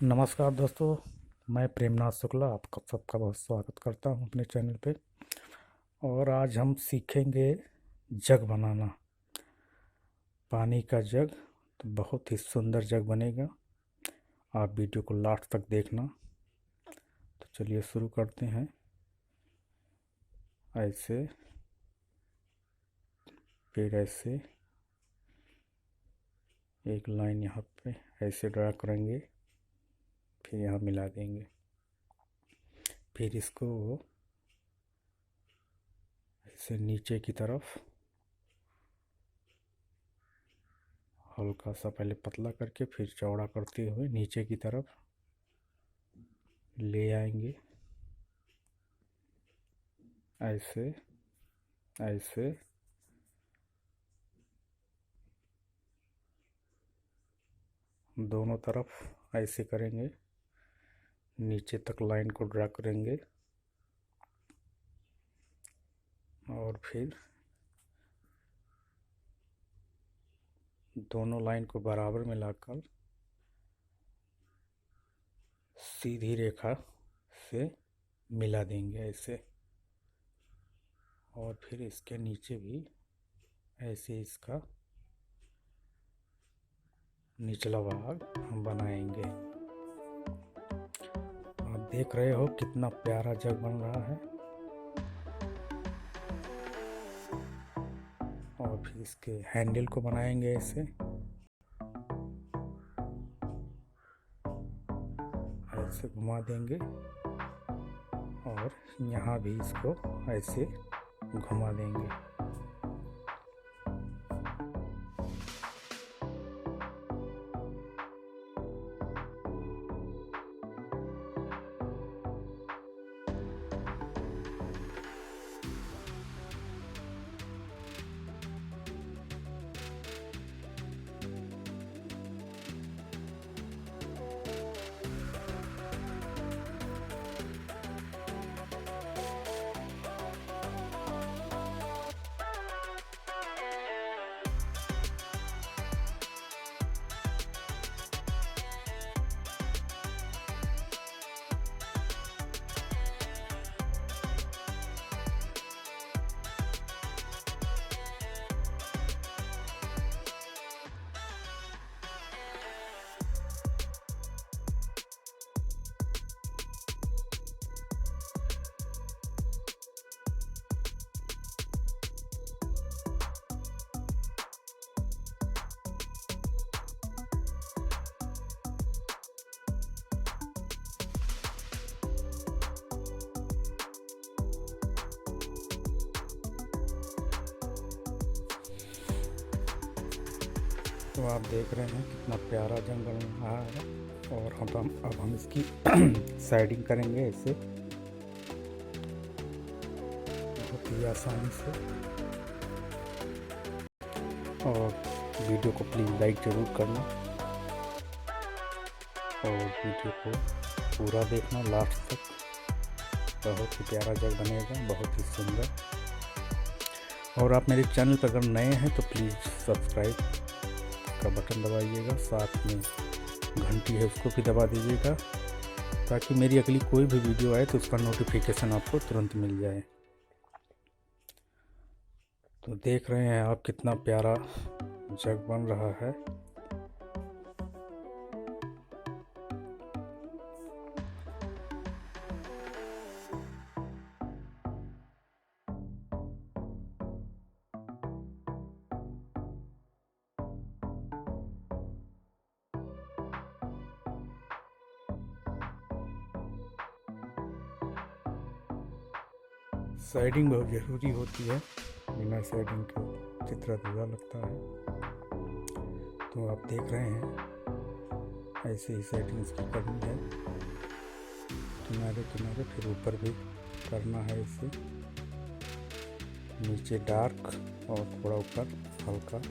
नमस्कार दोस्तों, मैं प्रेमनाथ शुक्ला आपका सबका बहुत स्वागत करता हूं अपने चैनल पे। और आज हम सीखेंगे जग बनाना, पानी का जग। तो बहुत ही सुंदर जग बनेगा, आप वीडियो को लास्ट तक देखना। तो चलिए शुरू करते हैं। ऐसे, फिर ऐसे एक लाइन यहाँ पे ऐसे ड्रा करेंगे, फिर यहाँ मिला देंगे। फिर इसको ऐसे नीचे की तरफ हल्का सा पहले पतला करके फिर चौड़ा करते हुए नीचे की तरफ ले आएंगे। ऐसे ऐसे दोनों तरफ ऐसे करेंगे, नीचे तक लाइन को ड्रा करेंगे और फिर दोनों लाइन को बराबर मिलाकर सीधी रेखा से मिला देंगे ऐसे। और फिर इसके नीचे भी ऐसे इसका निचला भाग हम बनाएंगे। आप देख रहे हो कितना प्यारा जग बन रहा है। और फिर इसके हैंडल को बनाएंगे ऐसे ऐसे घुमा देंगे और यहाँ भी इसको ऐसे घुमा देंगे। तो आप देख रहे हैं कितना प्यारा जंग बन रहा है। और अब हम इसकी साइडिंग करेंगे ऐसे बहुत ही आसानी से। और वीडियो को प्लीज़ लाइक ज़रूर करना और वीडियो को पूरा देखना लास्ट तक। बहुत ही प्यारा जग बनेगा, बहुत ही सुंदर। और आप मेरे चैनल पर अगर नए हैं तो प्लीज़ सब्सक्राइब का बटन दबाइएगा, साथ में घंटी है उसको भी दबा दीजिएगा, ताकि मेरी अगली कोई भी वीडियो आए तो उसका नोटिफिकेशन आपको तुरंत मिल जाए। तो देख रहे हैं आप कितना प्यारा जग बन रहा है। साइडिंग बहुत ज़रूरी होती है, बिना साइडिंग के चित्र अधूरा लगता है। तो आप देख रहे हैं ऐसे ही साइडिंग इसकी करनी है, किनारे किनारे, फिर ऊपर भी करना है ऐसे, नीचे डार्क और थोड़ा ऊपर हल्का।